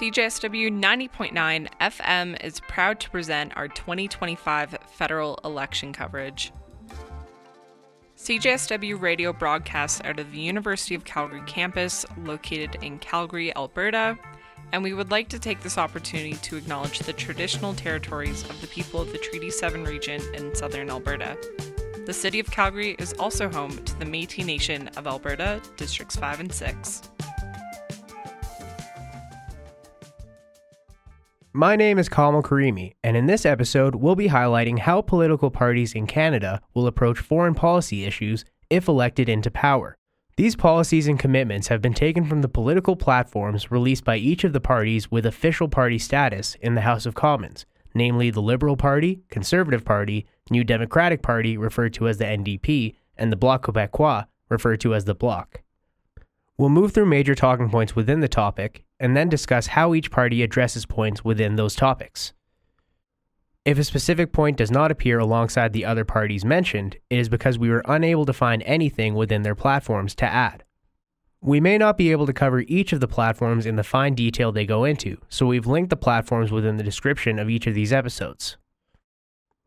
CJSW 90.9 FM is proud to present our 2025 federal election coverage. CJSW radio broadcasts out of the University of Calgary campus located in Calgary, Alberta, and we would like to take this opportunity to acknowledge the traditional territories of the people of the Treaty 7 region in southern Alberta. The City of Calgary is also home to the Métis Nation of Alberta, Districts 5 and 6. My name is Kamal Karimi, and in this episode, we'll be highlighting how political parties in Canada will approach foreign policy issues if elected into power. These policies and commitments have been taken from the political platforms released by each of the parties with official party status in the House of Commons, namely the Liberal Party, Conservative Party, New Democratic Party, referred to as the NDP, and the Bloc Québécois, referred to as the Bloc. We'll move through major talking points within the topic, and then discuss how each party addresses points within those topics. If a specific point does not appear alongside the other parties mentioned, it is because we were unable to find anything within their platforms to add. We may not be able to cover each of the platforms in the fine detail they go into, so we've linked the platforms within the description of each of these episodes.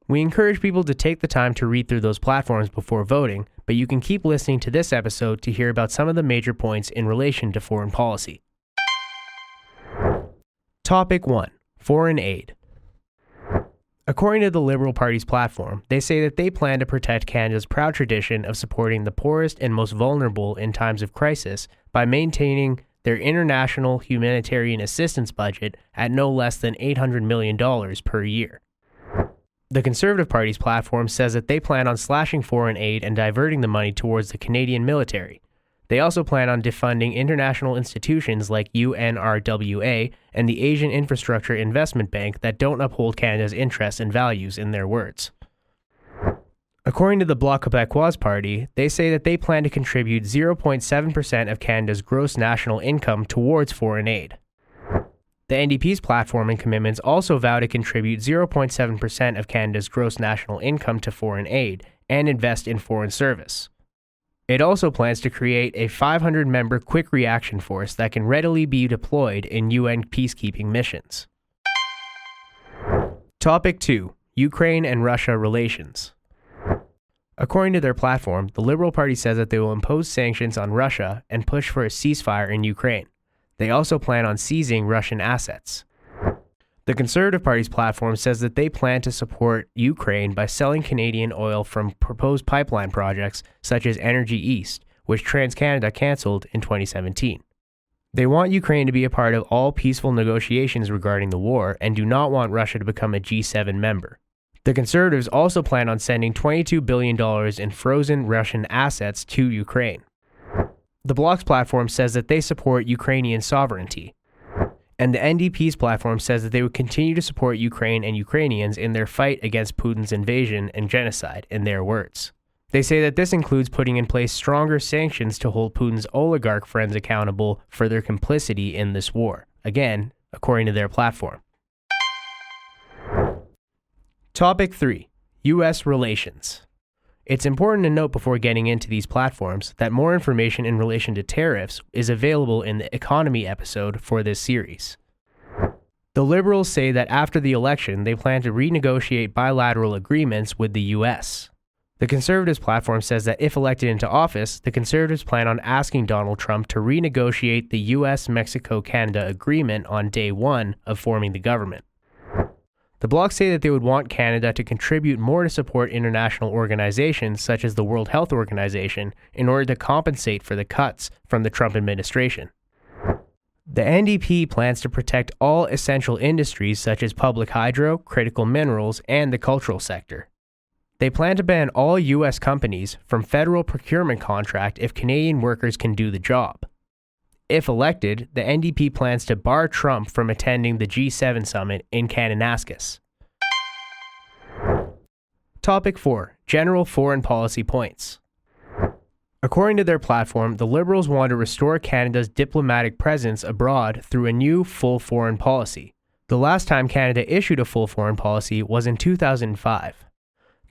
We encourage people to take the time to read through those platforms before voting, but you can keep listening to this episode to hear about some of the major points in relation to foreign policy. Topic 1. Foreign aid. According to the Liberal Party's platform, they say that they plan to protect Canada's proud tradition of supporting the poorest and most vulnerable in times of crisis by maintaining their international humanitarian assistance budget at no less than $800 million per year. The Conservative Party's platform says that they plan on slashing foreign aid and diverting the money towards the Canadian military. They also plan on defunding international institutions like UNRWA and the Asian Infrastructure Investment Bank that don't uphold Canada's interests and values, in their words. According to the Bloc Québécois party, they say that they plan to contribute 0.7% of Canada's gross national income towards foreign aid. The NDP's platform and commitments also vow to contribute 0.7% of Canada's gross national income to foreign aid and invest in foreign service. It also plans to create a 500-member quick reaction force that can readily be deployed in UN peacekeeping missions. Topic 2. Ukraine and Russia relations. According to their platform, the Liberal Party says that they will impose sanctions on Russia and push for a ceasefire in Ukraine. They also plan on seizing Russian assets. The Conservative Party's platform says that they plan to support Ukraine by selling Canadian oil from proposed pipeline projects such as Energy East, which TransCanada cancelled in 2017. They want Ukraine to be a part of all peaceful negotiations regarding the war and do not want Russia to become a G7 member. The Conservatives also plan on sending $22 billion in frozen Russian assets to Ukraine. The Bloc's platform says that they support Ukrainian sovereignty. And the NDP's platform says that they would continue to support Ukraine and Ukrainians in their fight against Putin's invasion and genocide, in their words. They say that this includes putting in place stronger sanctions to hold Putin's oligarch friends accountable for their complicity in this war, again, according to their platform. Topic 3. U.S. relations. It's important to note before getting into these platforms that more information in relation to tariffs is available in the economy episode for this series. The Liberals say that after the election, they plan to renegotiate bilateral agreements with the U.S. The Conservatives' platform says that if elected into office, the Conservatives plan on asking Donald Trump to renegotiate the U.S.-Mexico-Canada agreement on day one of forming the government. The Bloc say that they would want Canada to contribute more to support international organizations such as the World Health Organization in order to compensate for the cuts from the Trump administration. The NDP plans to protect all essential industries such as public hydro, critical minerals, and the cultural sector. They plan to ban all U.S. companies from federal procurement contract if Canadian workers can do the job. If elected, the NDP plans to bar Trump from attending the G7 summit in Kananaskis. Topic 4. General foreign policy points. According to their platform, the Liberals want to restore Canada's diplomatic presence abroad through a new full foreign policy. The last time Canada issued a full foreign policy was in 2005.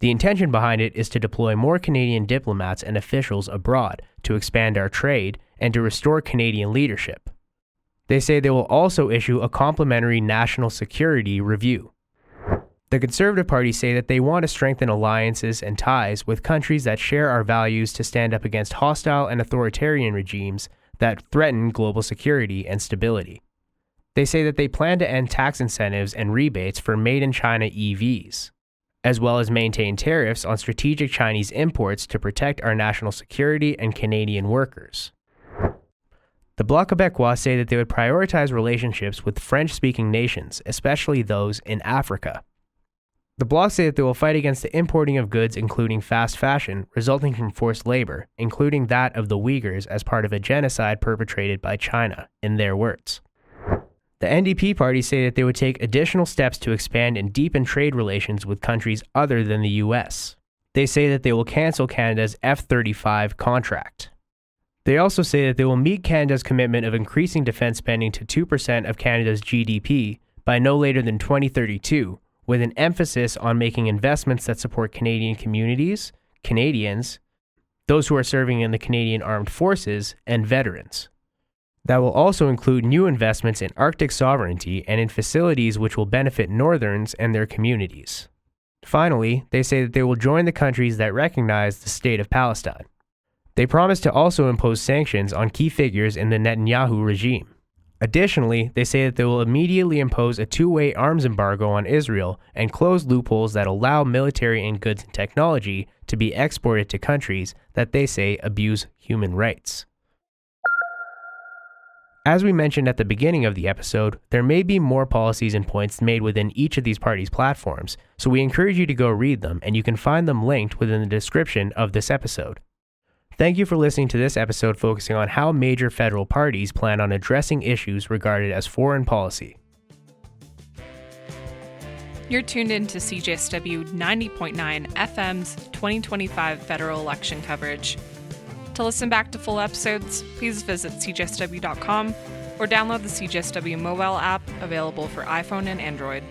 The intention behind it is to deploy more Canadian diplomats and officials abroad to expand our trade and to restore Canadian leadership. They say they will also issue a complementary national security review. The Conservative Party say that they want to strengthen alliances and ties with countries that share our values to stand up against hostile and authoritarian regimes that threaten global security and stability. They say that they plan to end tax incentives and rebates for made-in-China EVs, as well as maintain tariffs on strategic Chinese imports to protect our national security and Canadian workers. The Bloc Québécois say that they would prioritize relationships with French-speaking nations, especially those in Africa. The Bloc say that they will fight against the importing of goods including fast fashion resulting from forced labor, including that of the Uyghurs as part of a genocide perpetrated by China, in their words. The NDP party say that they would take additional steps to expand and deepen trade relations with countries other than the US. They say that they will cancel Canada's F-35 contract. They also say that they will meet Canada's commitment of increasing defense spending to 2% of Canada's GDP by no later than 2032, with an emphasis on making investments that support Canadian communities, Canadians, those who are serving in the Canadian Armed Forces, and veterans. That will also include new investments in Arctic sovereignty and in facilities which will benefit Northerns and their communities. Finally, they say that they will join the countries that recognize the State of Palestine. They promise to also impose sanctions on key figures in the Netanyahu regime. Additionally, they say that they will immediately impose a two-way arms embargo on Israel and close loopholes that allow military and goods and technology to be exported to countries that they say abuse human rights. As we mentioned at the beginning of the episode, there may be more policies and points made within each of these parties' platforms, so we encourage you to go read them, and you can find them linked within the description of this episode. Thank you for listening to this episode focusing on how major federal parties plan on addressing issues regarded as foreign policy. You're tuned in to CJSW 90.9 FM's 2025 federal election coverage. To listen back to full episodes, please visit cjsw.com or download the CJSW mobile app available for iPhone and Android.